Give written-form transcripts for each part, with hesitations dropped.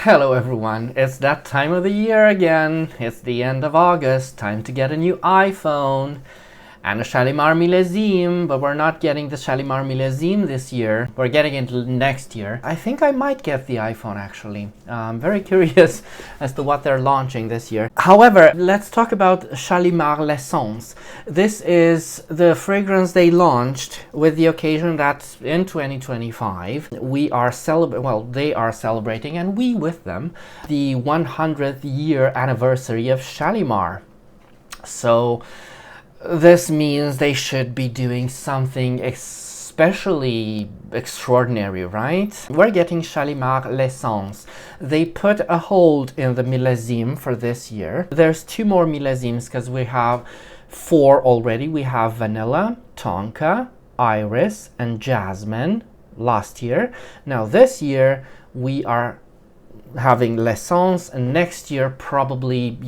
Hello everyone, it's that time of the year again. It's the end of August, time to get a new iPhone and a Shalimar millésime, but we're not getting the Shalimar millésime this year. We're getting it next year. I think I might get the iPhone actually. I'm very curious as to what they're launching this year. However, let's talk about Shalimar l'Essence. This is the fragrance they launched with the occasion that in 2025 they are celebrating, and we with them, the 100th year anniversary of Shalimar. So this means they should be doing something especially extraordinary, right? We're getting Shalimar l'Essence. They put a hold in the millésime for this year. There's 2 more millésimes because we have 4 already. We have vanilla, tonka, iris, and jasmine last year. Now this year we are having l'Essence, and next year probably,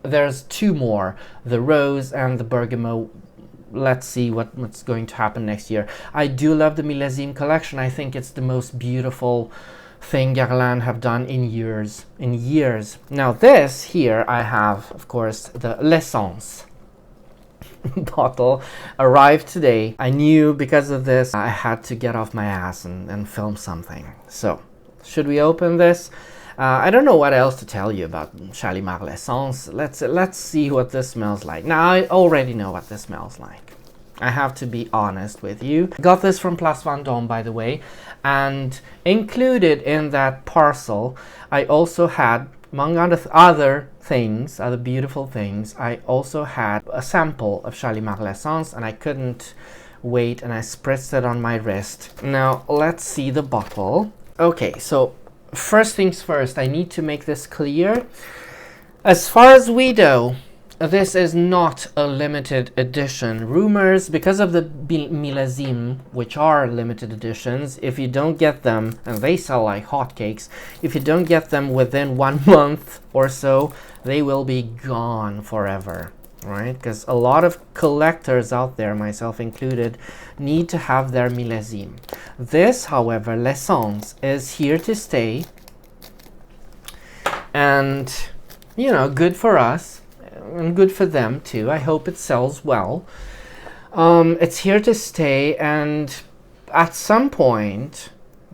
there's 2 more, the rose and the bergamot. Let's see what's going to happen next year. I do love the millésime collection. I think it's the most beautiful thing Guerlain have done in years. Now this here I have, of course, the l'Essence bottle arrived today. I knew because of this I had to get off my ass and film something. So should we open this? I don't know what else to tell you about Shalimar l'Essence. Let's see what this smells like. Now, I already know what this smells like. I have to be honest with you. Got this from Place Vendôme, by the way, and included in that parcel, I also had, among other beautiful things, I also had a sample of Shalimar l'Essence, and I couldn't wait, and I spritzed it on my wrist. Now, let's see the bottle. Okay, so first things first, I need to make this clear. As far as we know, this is not a limited edition. Rumors, because of the millésime, which are limited editions, if you don't get them, and they sell like hotcakes, if you don't get them within 1 month or so, they will be gone forever. Right? Because a lot of collectors out there, myself included, need to have their millésime. This, however, l'Essence, is here to stay, and good for us and good for them too. I hope it sells well. It's here to stay, and at some point,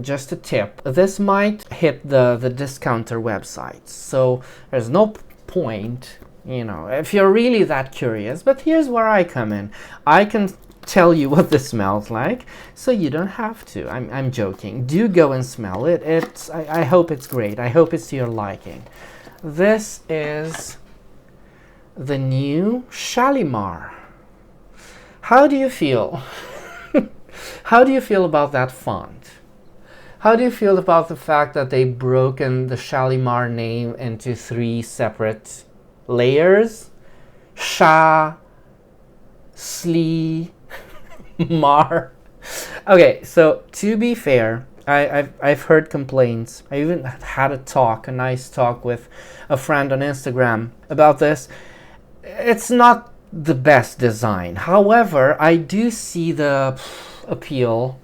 just a tip, this might hit the discounter websites, so there's no point, if you're really that curious. But here's where I come in. I can tell you what this smells like, so you don't have to. I'm joking. Do go and smell it. I hope it's great. I hope it's to your liking. This is the new Shalimar. How do you feel? How do you feel about that font? How do you feel about the fact that they've broken the Shalimar name into 3 separate layers? Sha, Sli, Mar. Okay, so to be fair, I've heard complaints. I even had a nice talk with a friend on Instagram about this. It's not the best design. However, I do see the appeal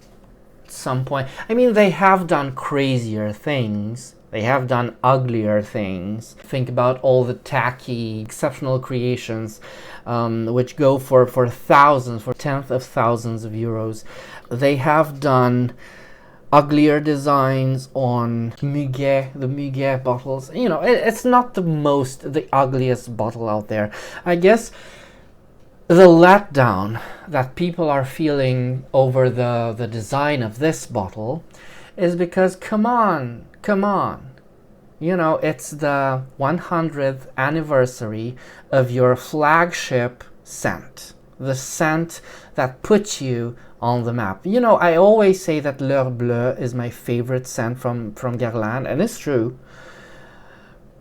at some point. I mean, they have done crazier things. They have done uglier things. Think about all the tacky, exceptional creations which go for thousands, for tenth of thousands of euros. They have done uglier designs on Muguet, the Muguet bottles. It's not the ugliest bottle out there. I guess the letdown that people are feeling over the design of this bottle is because, come on, it's the 100th anniversary of your flagship scent, the scent that puts you on the map. I always say that L'Heure Bleue is my favorite scent from Guerlain, and it's true.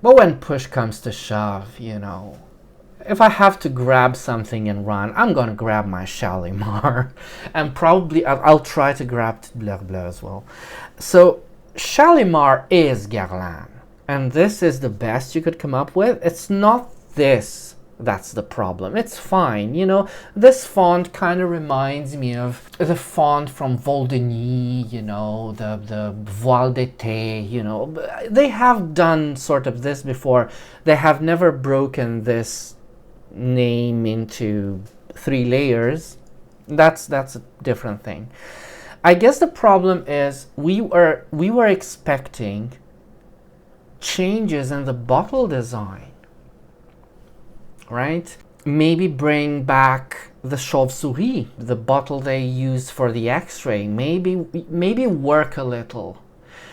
But when push comes to shove, if I have to grab something and run, I'm gonna grab my Shalimar, and probably I'll try to grab L'Heure Bleue as well. So Shalimar is Guerlain, and this is the best you could come up with. It's not this That's the problem. It's fine, you know. This font kind of reminds me of the font from Voldenis, you know, the Voile d'été, you know. They have done sort of this before. They have never broken this name into 3 layers. That's a different thing. I guess the problem is we were expecting changes in the bottle design, right? Maybe bring back the chauve-souris, the bottle they used for the X-ray. Maybe work a little.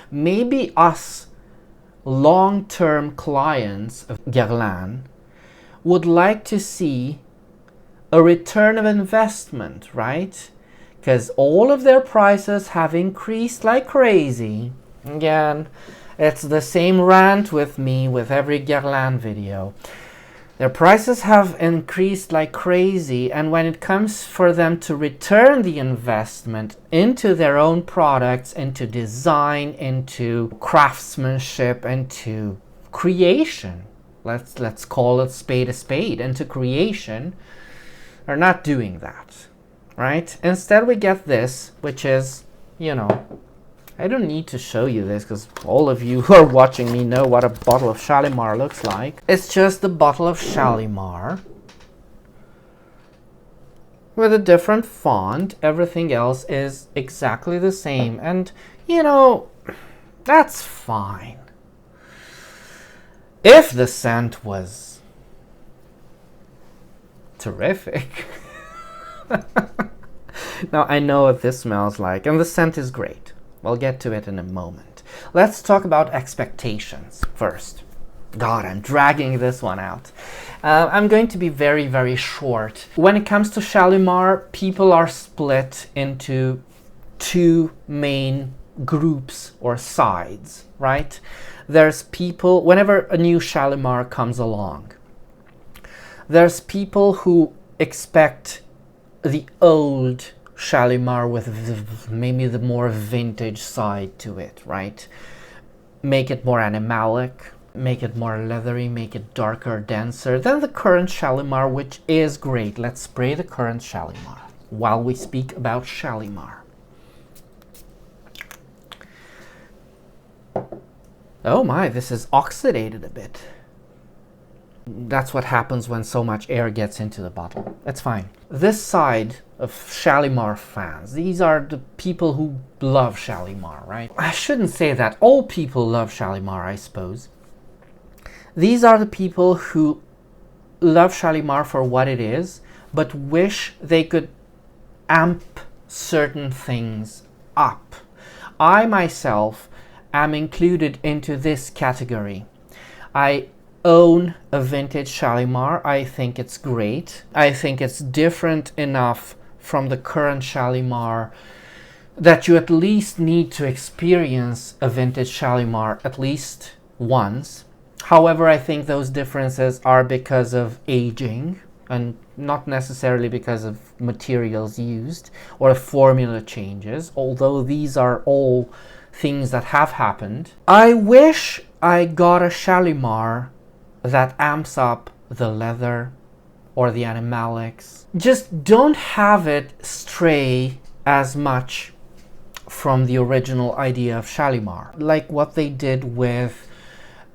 Maybe us long-term clients of Guerlain would like to see a return of investment, right? Because all of their prices have increased like crazy. Again, it's the same rant with me with every Guerlain video. Their prices have increased like crazy, and when it comes for them to return the investment into their own products, into design, into craftsmanship, into creation, let's call it spade a spade, into creation, they're not doing that, right? Instead we get this, which is, you know, I don't need to show you this because all of you who are watching me know what a bottle of Shalimar looks like. It's just the bottle of Shalimar with a different font. Everything else is exactly the same. And, you know, that's fine. If the scent was terrific. Now, I know what this smells like, and the scent is great. We'll get to it in a moment. Let's talk about expectations first. God, I'm dragging this one out. I'm going to be very, very short. When it comes to Shalimar, people are split into 2 main groups or sides, right? There's people, whenever a new Shalimar comes along, there's people who expect the old Shalimar with maybe the more vintage side to it, right? Make it more animalic, make it more leathery, make it darker, denser than the current Shalimar, which is great. Let's spray the current Shalimar while we speak about Shalimar. Oh my, this is oxidated a bit. That's what happens when so much air gets into the bottle. It's fine. This side of Shalimar fans, these are the people who love Shalimar, right? I shouldn't say that. All people love Shalimar, I suppose. These are the people who love Shalimar for what it is, but wish they could amp certain things up. I myself am included into this category. I own a vintage Shalimar. I think it's great. I think it's different enough from the current Shalimar that you at least need to experience a vintage Shalimar at least once. However, I think those differences are because of aging and not necessarily because of materials used or formula changes, although these are all things that have happened. I wish I got a Shalimar that amps up the leather or the animalics. Just don't have it stray as much from the original idea of Shalimar, like what they did with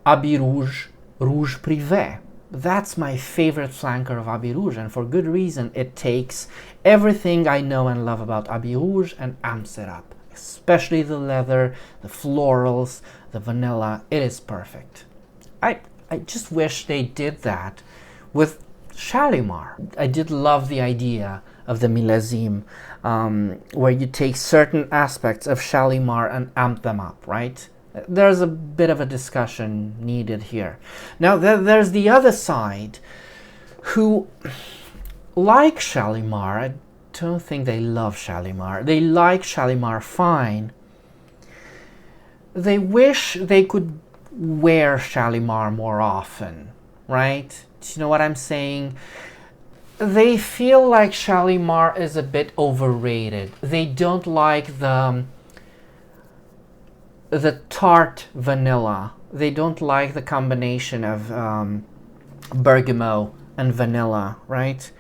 Habit Rouge, Rouge Privé. That's my favorite flanker of Habit Rouge, and for good reason. It takes everything I know and love about Habit Rouge and amps it up, especially the leather, the florals, the vanilla. It is perfect. I just wish they did that with Shalimar. I did love the idea of the millésime, where you take certain aspects of Shalimar and amp them up, right? There's a bit of a discussion needed here. Now, there's the other side who like Shalimar. I don't think they love Shalimar. They like Shalimar fine. They wish they could wear Shalimar more often, right? Do you know what I'm saying? They feel like Shalimar is a bit overrated. They don't like the tart vanilla. They don't like the combination of bergamot and vanilla, right?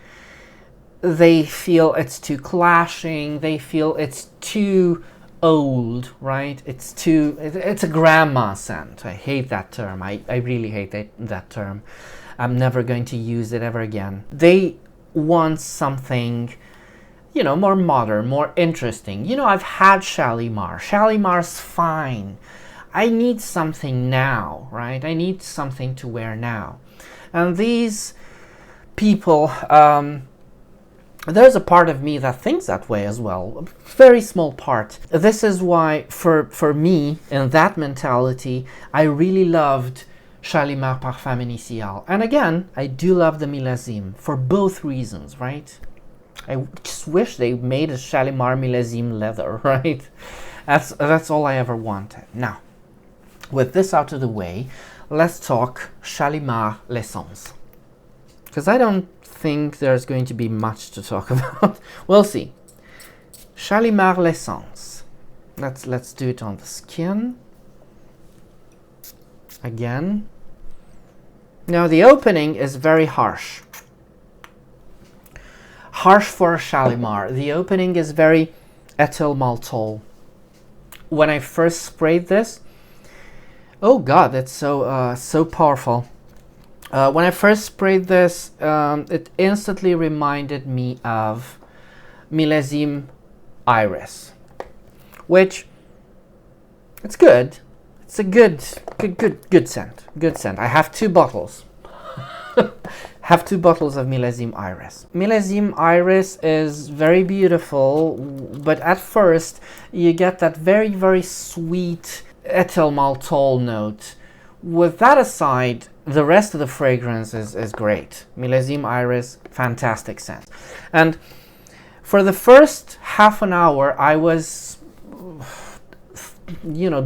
They feel it's too clashing. They feel it's too old, right? It's a grandma scent. I hate that term. I really hate that term. I'm never going to use it ever again. They want something, more modern, more interesting. I've had Shalimar. Shalimar's fine. I need something now, right? I need something to wear now. And these people, there's a part of me that thinks that way as well. A very small part. This is why, for me, in that mentality, I really loved Shalimar Parfum Initial. And again, I do love the Millésime for both reasons, right? I just wish they made a Shalimar Millésime leather, right? That's all I ever wanted. Now, with this out of the way, let's talk Shalimar l'Essence. Because I don't think there's going to be much to talk about. We'll see. Shalimar l'Essence. Let's do it on the skin. Again. Now the opening is very harsh. Harsh for a Shalimar. The opening is very ethyl maltol. When I first sprayed this, oh god, it's so powerful. When I first sprayed this, it instantly reminded me of Millésime Iris, which it's good. It's a good scent. Good scent. I have 2 bottles. Have 2 bottles of Millésime Iris. Millésime Iris is very beautiful, but at first you get that very, very sweet ethyl maltol note. With that aside, the rest of the fragrance is great. Millésime Iris, fantastic scent. And for the first half an hour, I was,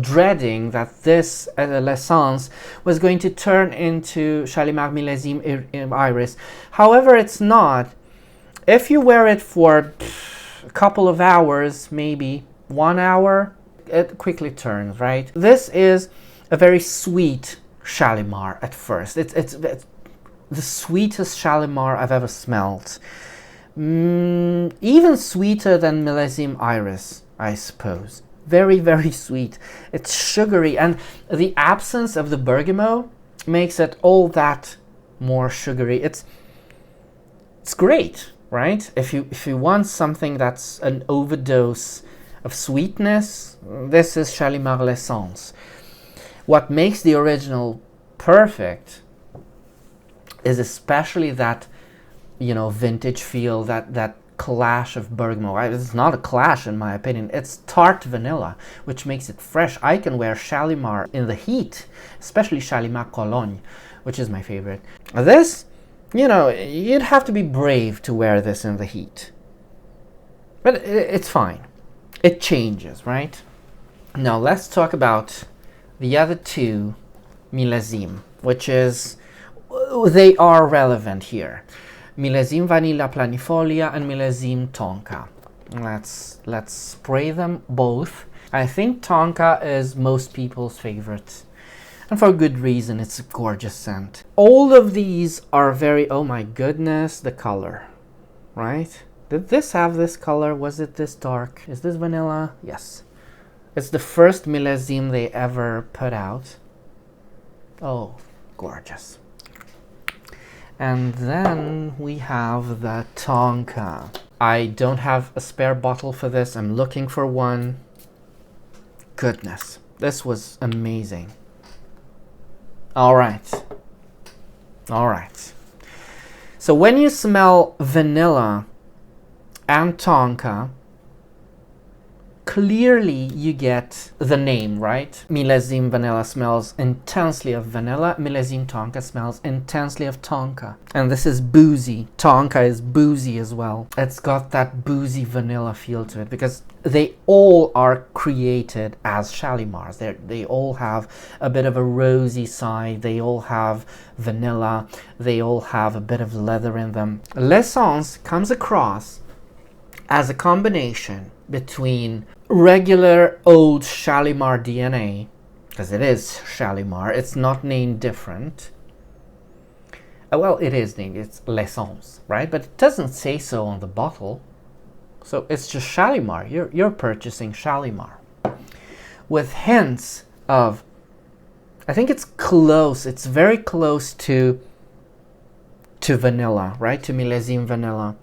dreading that this l'essence was going to turn into Shalimar Millésime Iris. However, it's not. If you wear it for a couple of hours, maybe 1 hour, it quickly turns, right? This is a very sweet Shalimar at first. It's the sweetest Shalimar I've ever smelled. Even sweeter than Millésime Iris, I suppose. Very, very sweet. It's sugary, and the absence of the bergamot makes it all that more sugary. It's great, right? If you want something that's an overdose of sweetness, this is Shalimar l'Essence. What makes the original perfect is especially that, vintage feel, that clash of bergamot. It's not a clash in my opinion. It's tart vanilla, which makes it fresh. I can wear Shalimar in the heat, especially Shalimar Cologne, which is my favorite. This, you'd have to be brave to wear this in the heat. But it's fine. It changes, right? Now let's talk about the other 2 Millésime, which is, they are relevant here. Millésime Vanilla Planifolia and Millésime Tonka. Let's spray them both. I think Tonka is most people's favorite, and for good reason. It's a gorgeous scent. All of these are very, oh my goodness, the color, right? Did this have this color? Was it this dark? Is this vanilla? Yes. It's the first Millésime they ever put out. Oh, gorgeous. And then we have the Tonka. I don't have a spare bottle for this. I'm looking for one. Goodness, this was amazing. All right. So when you smell vanilla and Tonka, clearly you get the name, right? Millésime Vanilla smells intensely of vanilla. Millésime Tonka smells intensely of Tonka. And this is boozy. Tonka is boozy as well. It's got that boozy vanilla feel to it because they all are created as Shalimars. They all have a bit of a rosy side. They all have vanilla. They all have a bit of leather in them. L'Essence comes across as a combination between regular old Shalimar DNA, because it is Shalimar, it's not named different, Well, it is named, it's L'Essence, right? But it doesn't say so on the bottle. So it's just Shalimar. You're purchasing Shalimar. With hints of, I think it's close, it's very close to vanilla, right? To millésime vanilla.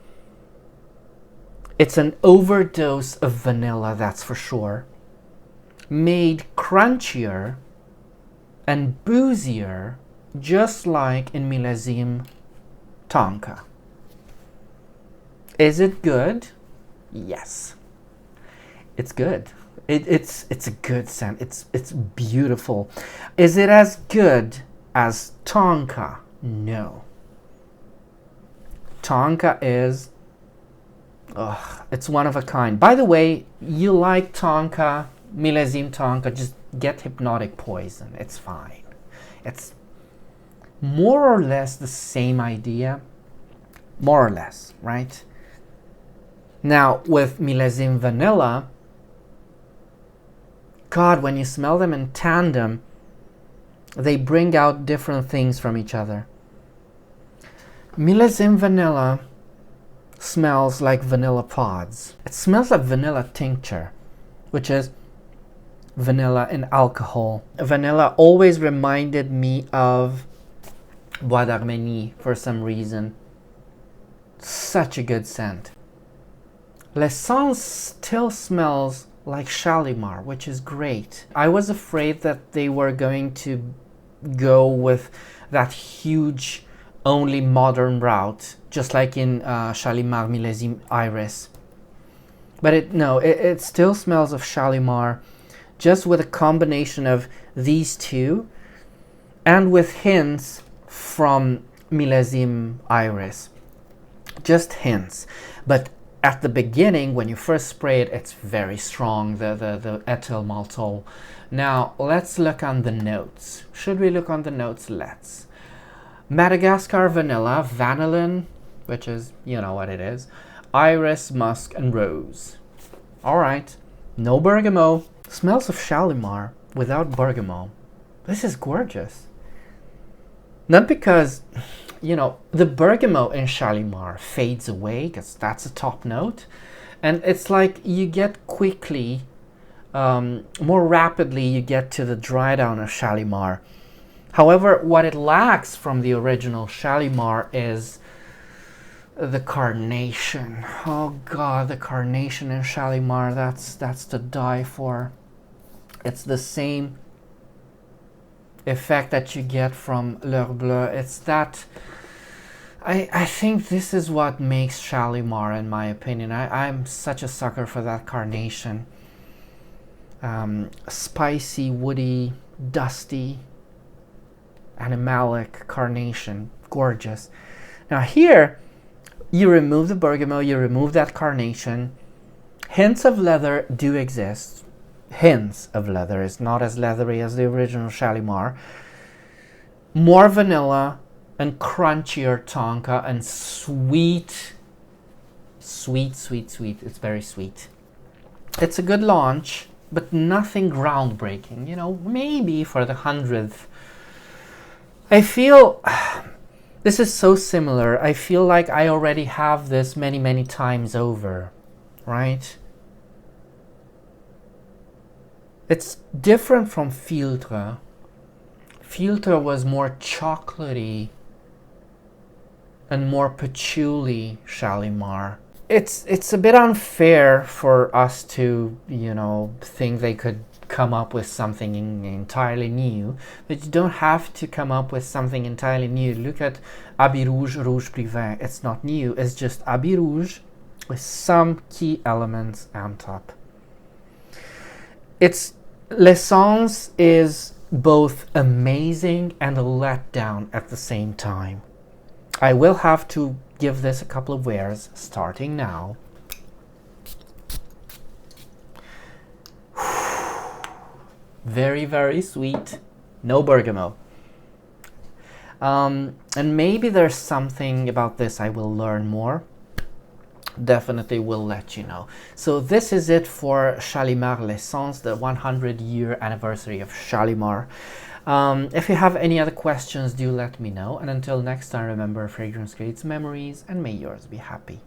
It's an overdose of vanilla, that's for sure. Made crunchier and boozier, just like in millésime Tonka. Is it good? Yes. It's good. It's a good scent. It's beautiful. Is it as good as Tonka? No. Tonka is, it's one of a kind. By the way, you like Tonka, millésime Tonka, just get Hypnotic Poison. It's fine. It's more or less the same idea. More or less, right? Now, with millésime vanilla, God, when you smell them in tandem, they bring out different things from each other. Millésime vanilla smells like vanilla pods. It smells like vanilla tincture, which is vanilla and alcohol. Vanilla always reminded me of Bois d'Arménie for some reason. Such a good scent. L'Essence still smells like Shalimar, which is great. I was afraid that they were going to go with that huge, only modern route, just like in Shalimar Millésime Iris. But it still smells of Shalimar, just with a combination of these two, and with hints from Millésime Iris. Just hints. But at the beginning, when you first spray it, it's very strong, the ethyl maltol. Now, let's look on the notes. Should we look on the notes? Let's. Madagascar vanilla, vanillin, which is, you know what it is, iris, musk, and rose. All right. No bergamot. Smells of Shalimar without bergamot. This is gorgeous. Not because, the bergamot in Shalimar fades away because that's a top note. And it's like you get quickly, more rapidly, you get to the dry down of Shalimar. However, what it lacks from the original Shalimar is the carnation. Oh God, the carnation in Shalimar, that's to die for. It's the same effect that you get from L'Heure Bleue. It's that, I think this is what makes Shalimar, in my opinion. I'm such a sucker for that carnation. Spicy, woody, dusty, animalic carnation. Gorgeous. Now here, you remove the bergamot, you remove that carnation. Hints of leather do exist. Hints of leather. It's not as leathery as the original Shalimar. More vanilla and crunchier Tonka and sweet. It's very sweet. It's a good launch, but nothing groundbreaking. Maybe for the 100th. I feel this is so similar. I feel like I already have this many, many times over, right? It's different from Filtre. Filtre was more chocolatey and more patchouli Shalimar. It's a bit unfair for us to, think they could come up with something entirely new, but you don't have to come up with something entirely new. Look at Habit Rouge, Rouge Privé. It's not new, it's just Habit Rouge with some key elements on top. L'Essence is both amazing and a letdown at the same time. I will have to give this a couple of wears, starting now. Very, very sweet. No bergamot. And maybe there's something about this I will learn more. Definitely will let you know. So this is it for Shalimar L'Essence, the 100-year anniversary of Shalimar. If you have any other questions, do let me know. And until next time, remember, fragrance creates memories, and may yours be happy.